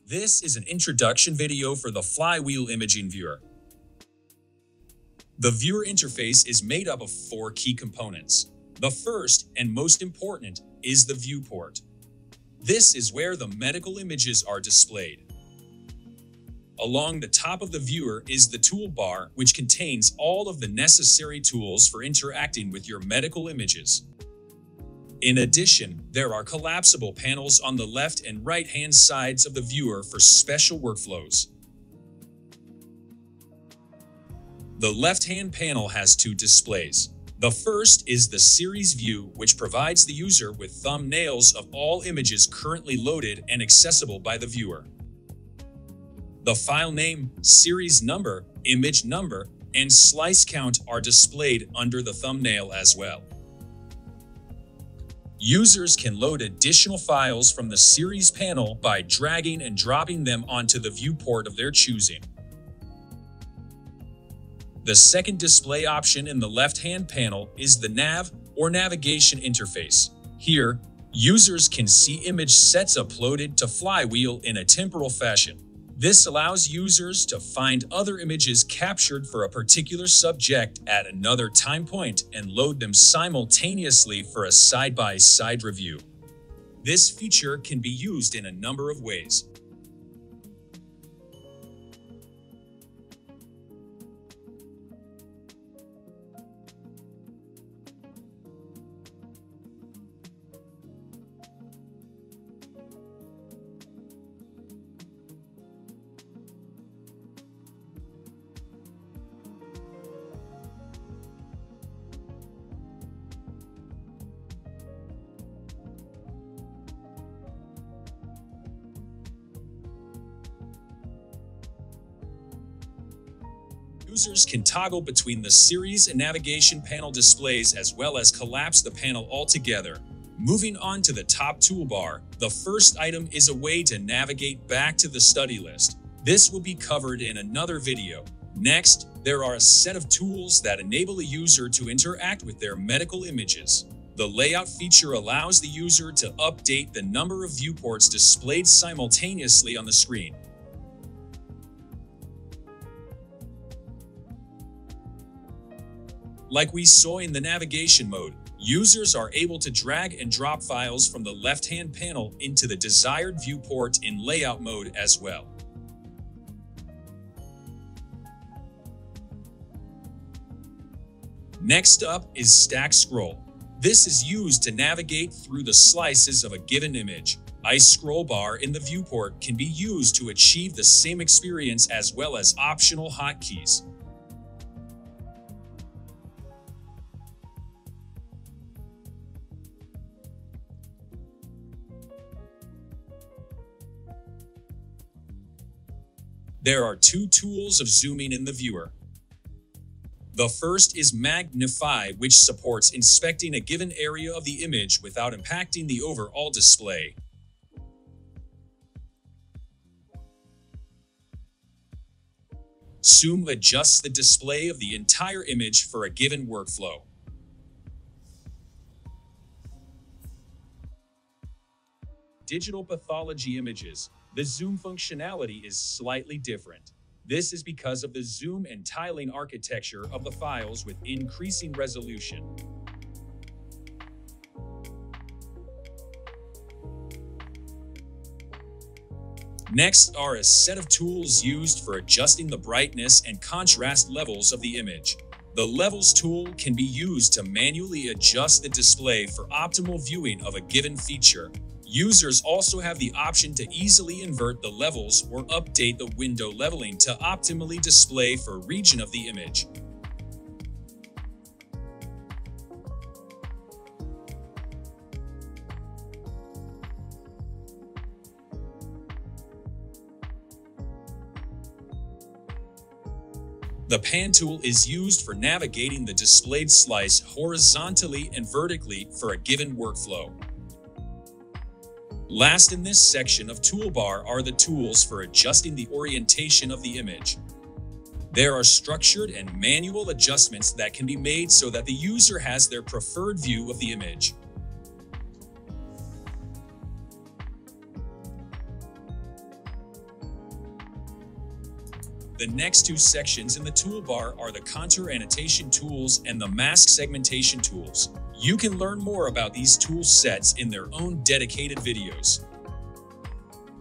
This is an introduction video for the Flywheel imaging viewer. The viewer interface is made up of 4 key components. The first and most important is the viewport. This is where the medical images are displayed. Along the top of the viewer is the toolbar, which contains all of the necessary tools for interacting with your medical images. In addition, there are collapsible panels on the left and right-hand sides of the viewer for special workflows. The left-hand panel has 2 displays. The first is the series view, which provides the user with thumbnails of all images currently loaded and accessible by the viewer. The file name, series number, image number, and slice count are displayed under the thumbnail as well. Users can load additional files from the series panel by dragging and dropping them onto the viewport of their choosing. The second display option in the left-hand panel is the nav or navigation interface. Here, users can see image sets uploaded to Flywheel in a temporal fashion. This allows users to find other images captured for a particular subject at another time point and load them simultaneously for a side-by-side review. This feature can be used in a number of ways. Users can toggle between the series and navigation panel displays as well as collapse the panel altogether. Moving on to the top toolbar, the first item is a way to navigate back to the study list. This will be covered in another video. Next, there are a set of tools that enable a user to interact with their medical images. The layout feature allows the user to update the number of viewports displayed simultaneously on the screen. Like we saw in the navigation mode, users are able to drag and drop files from the left-hand panel into the desired viewport in layout mode as well. Next up is stack scroll. This is used to navigate through the slices of a given image. A scroll bar in the viewport can be used to achieve the same experience as well as optional hotkeys. There are 2 tools of zooming in the viewer. The first is Magnify, which supports inspecting a given area of the image without impacting the overall display. Zoom adjusts the display of the entire image for a given workflow. Digital pathology images. The zoom functionality is slightly different. This is because of the zoom and tiling architecture of the files with increasing resolution. Next are a set of tools used for adjusting the brightness and contrast levels of the image. The Levels tool can be used to manually adjust the display for optimal viewing of a given feature. Users also have the option to easily invert the levels or update the window leveling to optimally display for a region of the image. The Pan tool is used for navigating the displayed slice horizontally and vertically for a given workflow. Last in this section of toolbar are the tools for adjusting the orientation of the image. There are structured and manual adjustments that can be made so that the user has their preferred view of the image. The next two sections in the toolbar are the contour annotation tools and the mask segmentation tools. You can learn more about these tool sets in their own dedicated videos.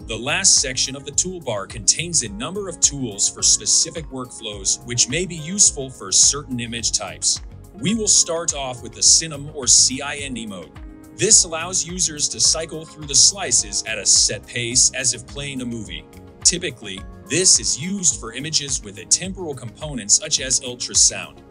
The last section of the toolbar contains a number of tools for specific workflows which may be useful for certain image types. We will start off with the Cinem or CIND mode. This allows users to cycle through the slices at a set pace as if playing a movie. Typically, this is used for images with a temporal component such as ultrasound.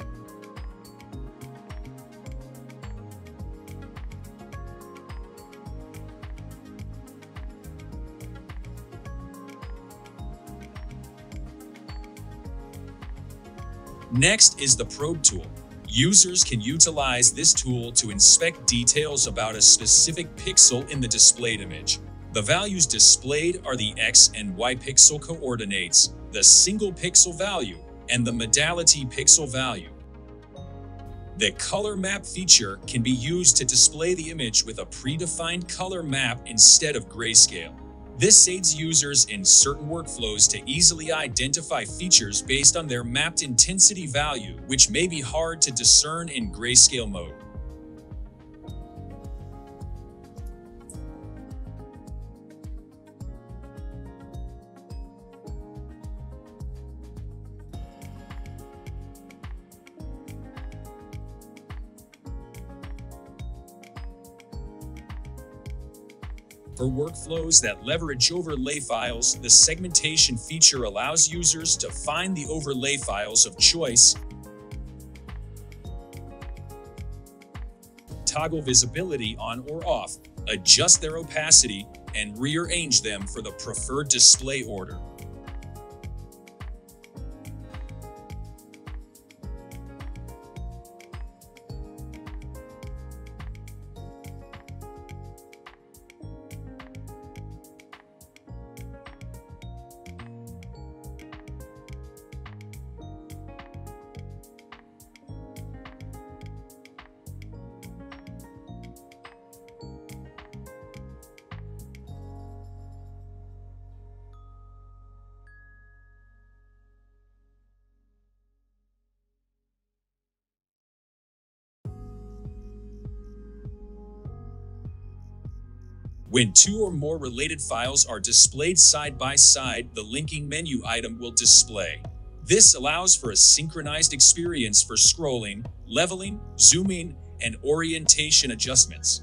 Next is the probe tool. Users can utilize this tool to inspect details about a specific pixel in the displayed image. The values displayed are the X and Y pixel coordinates, the single pixel value, and the modality pixel value. The color map feature can be used to display the image with a predefined color map instead of grayscale. This aids users in certain workflows to easily identify features based on their mapped intensity value, which may be hard to discern in grayscale mode. For workflows that leverage overlay files, the segmentation feature allows users to find the overlay files of choice, toggle visibility on or off, adjust their opacity, and rearrange them for the preferred display order. When two or more related files are displayed side by side, the linking menu item will display. This allows for a synchronized experience for scrolling, leveling, zooming, and orientation adjustments.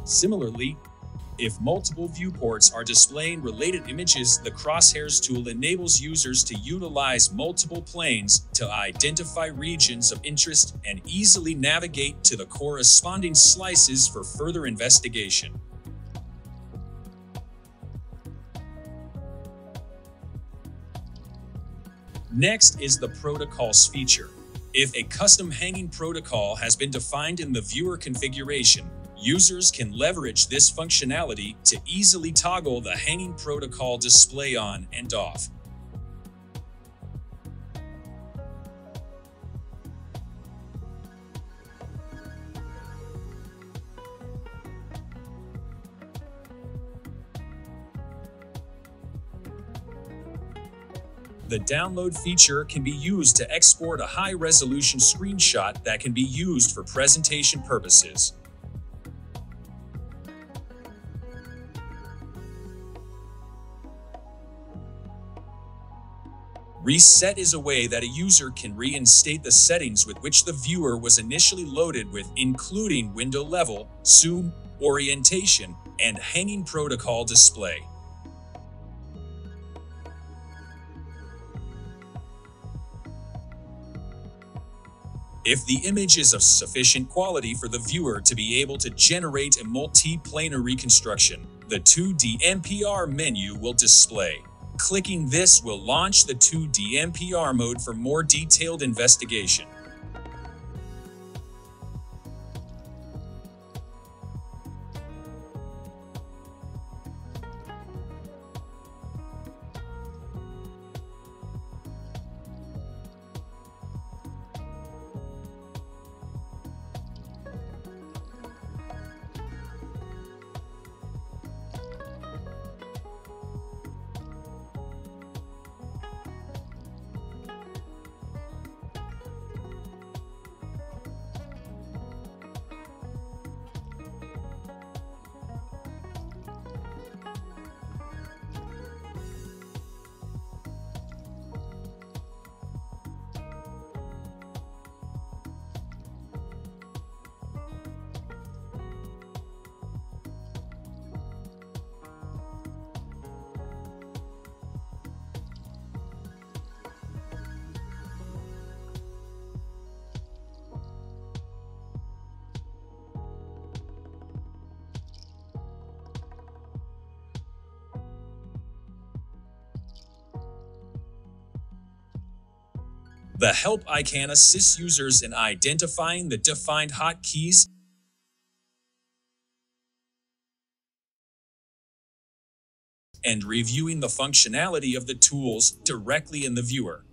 Similarly, if multiple viewports are displaying related images, the Crosshairs tool enables users to utilize multiple planes to identify regions of interest and easily navigate to the corresponding slices for further investigation. Next is the protocols feature. If a custom hanging protocol has been defined in the viewer configuration, users can leverage this functionality to easily toggle the hanging protocol display on and off. The download feature can be used to export a high-resolution screenshot that can be used for presentation purposes. Reset is a way that a user can reinstate the settings with which the viewer was initially loaded with, including window level, zoom, orientation, and hanging protocol display. If the image is of sufficient quality for the viewer to be able to generate a multi-planar reconstruction, The 2D NPR menu will display. Clicking this will launch the 2D NPR mode for more detailed investigation. The help icon assists users in identifying the defined hotkeys and reviewing the functionality of the tools directly in the viewer.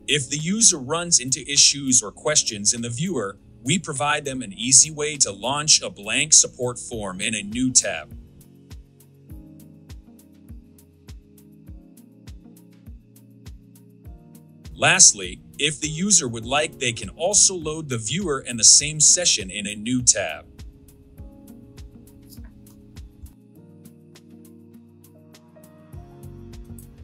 If the user runs into issues or questions in the viewer, we provide them an easy way to launch a blank support form in a new tab. Lastly, if the user would like, they can also load the viewer and the same session in a new tab.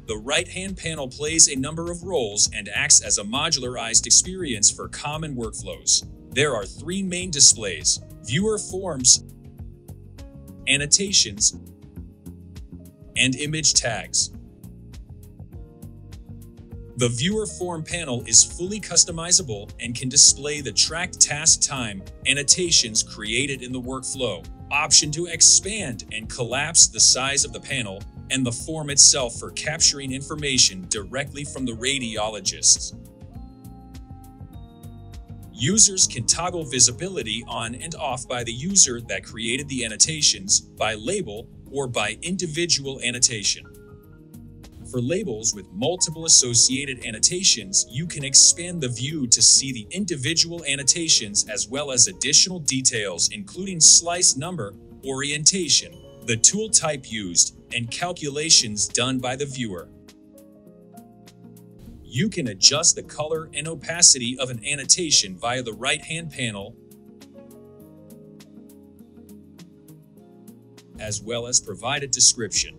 The right-hand panel plays a number of roles and acts as a modularized experience for common workflows. There are three main displays: viewer forms, annotations, and image tags. The viewer form panel is fully customizable and can display the tracked task time, annotations created in the workflow, option to expand and collapse the size of the panel, and the form itself for capturing information directly from the radiologists. Users can toggle visibility on and off by the user that created the annotations, by label, or by individual annotation. For labels with multiple associated annotations, you can expand the view to see the individual annotations as well as additional details, including slice number, orientation, the tool type used, and calculations done by the viewer. You can adjust the color and opacity of an annotation via the right-hand panel, as well as provide a description.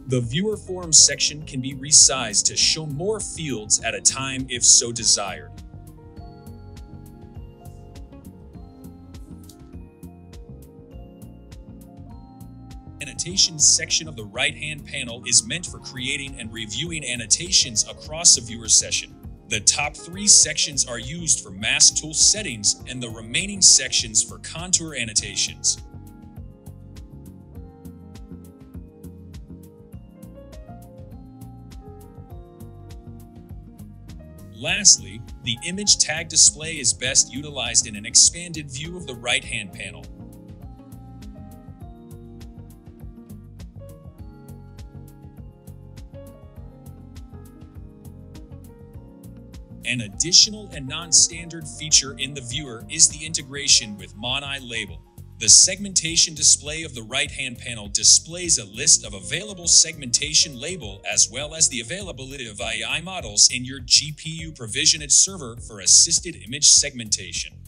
The viewer forms section can be resized to show more fields at a time if so desired. Annotations section of the right-hand panel is meant for creating and reviewing annotations across a viewer session. The top three sections are used for mask tool settings and the remaining sections for contour annotations. Lastly, the image tag display is best utilized in an expanded view of the right-hand panel. An additional and non-standard feature in the viewer is the integration with Mon-I label. The segmentation display of the right-hand panel displays a list of available segmentation label as well as the availability of AI models in your GPU provisioned server for assisted image segmentation.